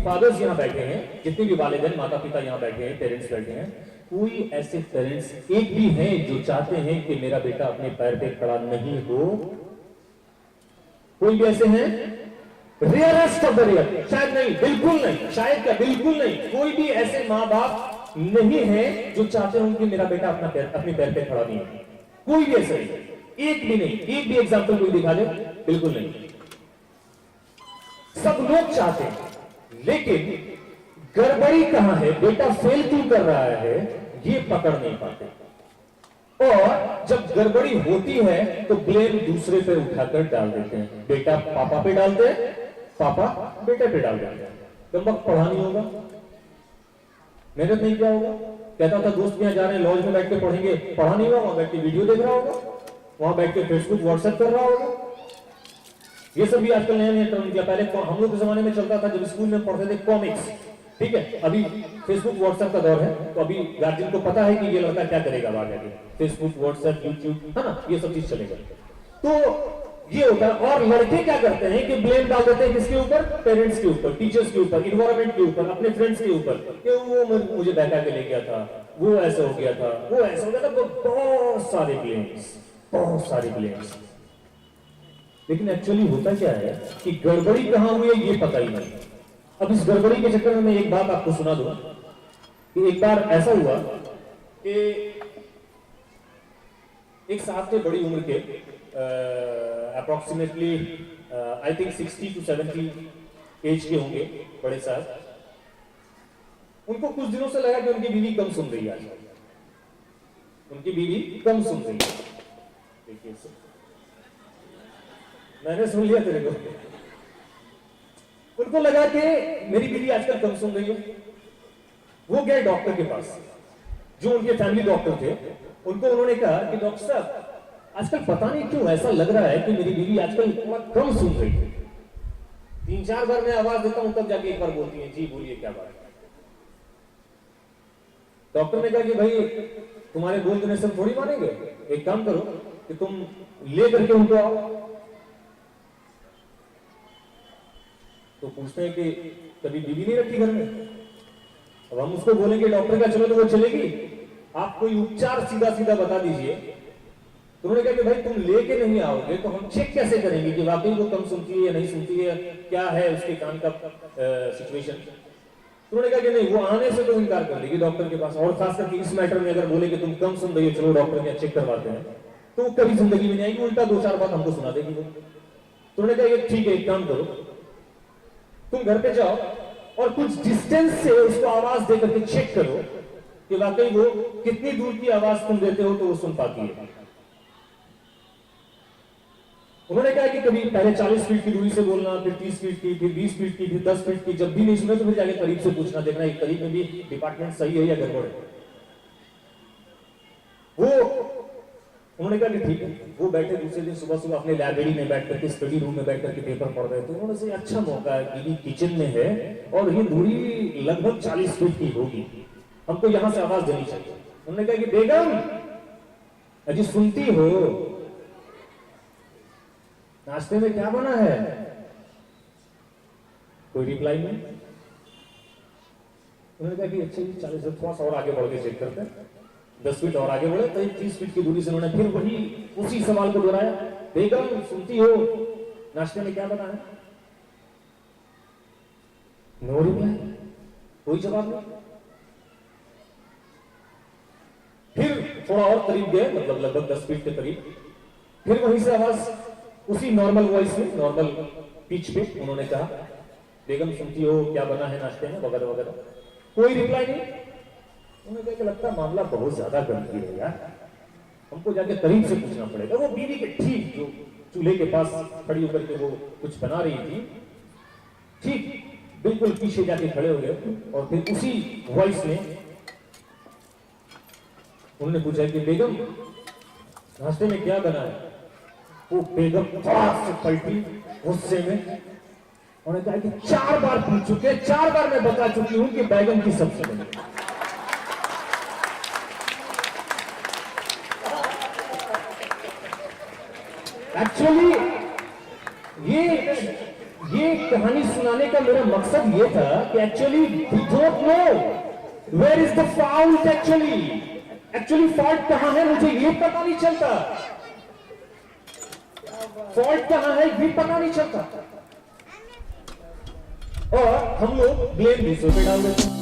Fathers यहाँ बैठे हैं, जितने भी वालिदैन माता पिता यहाँ बैठे हैं, पेरेंट्स बैठे हैं, कोई ऐसे पेरेंट्स एक भी हैं जो चाहते हैं कि मेरा बेटा अपने पैर पे खड़ा नहीं हो? कोई भी ऐसे हैं? Rarest of the rare. शायद नहीं, बिल्कुल नहीं, शायद क्या बिल्कुल नहीं। कोई भी ऐसे माँ बाप नहीं है जो चाहते हो कि मेरा बेटा अपने पैर पे खड़ा नहीं हो। कोई भी ऐसा नहीं, एक भी नहीं। एक भी एग्जाम्पल कोई दिखा दे? बिल्कुल नहीं। सब लोग चाहते हैं, लेकिन गड़बड़ी कहां है, बेटा फेल क्यों कर रहा है, ये पकड़ नहीं पाते। और जब गड़बड़ी होती है तो ब्लेम दूसरे पे उठाकर डाल देते हैं। बेटा पापा पे डालते हैं, पापा बेटे पे डाल देते हैं। कम वक्त पढ़ा नहीं होगा, मेहनत नहीं किया होगा, कहता था दोस्त यहाँ जा रहे हैं, लॉज में बैठ के पढ़ेंगे, पढ़ा नहीं होगा, वहां बैठ के वीडियो देख रहा होगा, वहां बैठ के फेसबुक व्हाट्सएप कर रहा होगा। ये सब भी आजकल नया नया टर्म किया। पहले हम लोग के जमाने में चलता था, जब स्कूल में पढ़ते थे, कॉमिक्स। ठीक है, अभी फेसबुक व्हाट्सएप का दौर है, तो अभी गार्जियन को पता है कि ये लड़का क्या करेगा बाद में, फेसबुक व्हाट्सएप यूट्यूब, है ना, ये सब चीज चलेगा। तो ये होता है। और लड़के क्या करते हैं कि ब्लेम डाल देते हैं किसके ऊपर? पेरेंट्स के ऊपर, टीचर्स के ऊपर, इन्वायरमेंट के ऊपर, अपने फ्रेंड्स के ऊपर, कि वो मुझे बहका के ले गया था, वो ऐसा हो गया था, वो ऐसा हो गया था। तो बहुत सारे ब्लेम्स, बहुत सारे ब्लेम्स। लेकिन एक्चुअली होता क्या है कि गड़बड़ी कहां हुई है ये पता ही नहीं। अब इस गड़बड़ी के चक्कर में मैं एक बात आपको सुना दूं कि एक बार ऐसा हुआ कि एक साहब थे, बड़ी उम्र के, approximately I think 60 to 70 age के होंगे, बड़े साहब। उनको कुछ दिनों से लगा कि उनकी बीवी कम सुन रही है, उनकी बीवी कम सुन रही है। देखिए, मैंने सुन लिया तेरे को। उनको लगा कि मेरी बीवी आजकल कम सुन रही है। वो गए डॉक्टर के पास, जो उनके फैमिली डॉक्टर थे। उनको उन्होंने कहा कि डॉक्टर साहब, आजकल पता नहीं क्यों ऐसा लग रहा है कि मेरी बीवी आजकल थोड़ा कम सुन रही है। 3-4 बार मैं आवाज देता हूं, तब जाके एक बार बोलती है, जी बोलिए क्या बात है। डॉक्टर ने कहा कि भाई तुम्हारे बोल देने से हम थोड़ी मानेंगे, एक काम करो कि तुम ले करके उनको आओ। तो पूछते हैं कि कभी बीवी नहीं रखी घर में? अब हम उसको बोलेंगे डॉक्टर का, चलो तो वो चलेगी? आप कोई उपचार सीधा सीधा बता दीजिए। तो उन्होंने कहा कि भाई तुम लेके नहीं आओगे तो हम चेक कैसे करेंगे कि वाकई वो कम सुनती है या नहीं सुनती है, क्या है उसके कान का सिचुएशन। तो उन्होंने कहा कि नहीं, वो आने से तो इनकार कर देगी डॉक्टर के पास। और खास करके इस मैटर में अगर बोले कि तुम कम सुन रही हो, चलो डॉक्टर के चेक करवाते हैं, तो वो कभी जिंदगी में नहीं आएगी, उल्टा 2-4 बात हमको सुना देगी वो। तो उन्होंने कहा ठीक है, एक काम करो, तुम घर पे जाओ और कुछ डिस्टेंस से उसको आवाज देकर के चेक करो कि वाकई वो कितनी दूर की आवाज तुम देते हो तो वो सुन पाती है। उन्होंने कहा कि कभी पहले 40 फीट की दूरी से बोलना, फिर 30 फीट की, फिर 20 फीट की, फिर 10 फीट की। जब भी नहीं सुने तो फिर जाके करीब से पूछना, देखना एक करीब में भी डिपार्टमेंट सही है या गड़बड़ है। वो उन्होंने कहा कि ठीक है। वो बैठे दूसरे दिन सुबह सुबह अपने लाइब्रेरी में बैठ करके, स्टडी रूम में बैठ करके पेपर पढ़ रहे थे। उन्होंने से अच्छा मौका है, बीवी किचन में है और ये दूरी लगभग 40 फीट की होगी, हमको यहां से आवाज देनी चाहिए। उन्होंने कहा कि बेगम, अजी सुनती हो, नाश्ते में क्या बना है? कोई रिप्लाई नहीं। उन्होंने कहा कि अच्छा 40 से थोड़ा सा और आगे बढ़ के चेक करते हैं। 10 फीट और आगे बढ़े तो 30 फीट की दूरी से उन्होंने फिर वही उसी सवाल को दोहराया, बेगम सुनती हो, नाश्ते में क्या बना है? नो रिप्लाई, कोई जवाब नहीं। फिर थोड़ा और करीब गए, मतलब लगभग 10 फीट के करीब, फिर वहीं से आवाज उसी नॉर्मल वॉइस में, नॉर्मल पिच पे उन्होंने कहा, बेगम सुनती हो, क्या बना है नाश्ते में, वगैरह वगैरह। कोई रिप्लाई नहीं। उन्होंने कहा कि लगता है मामला बहुत ज्यादा गंभीर है यार, हमको जाके करीब से पूछना पड़ेगा। वो बीवी के ठीक जो चूल्हे के पास खड़ी होकर के वो कुछ बना रही थी, ठीक बिल्कुल पीछे जाके खड़े हो गए और फिर उसी वॉइस में उन्होंने पूछा कि बेगम नाश्ते में क्या बना है? वो बेगम से पलटी गुस्से में। उन्होंने कहा कि 4 बार पूछ चुके, 4 बार मैं बता चुकी हूं कि बैगन की सब्जी बनी। एक्चुअली ये ये कहानी सुनाने का मेरा मकसद ये था कि actually we don't know where is the fault actually fault कहां है मुझे ये पता नहीं चलता। फॉल्ट कहां है ये पता नहीं चलता और हम लोग ब्लेम दूसरों पे डाल देते हैं।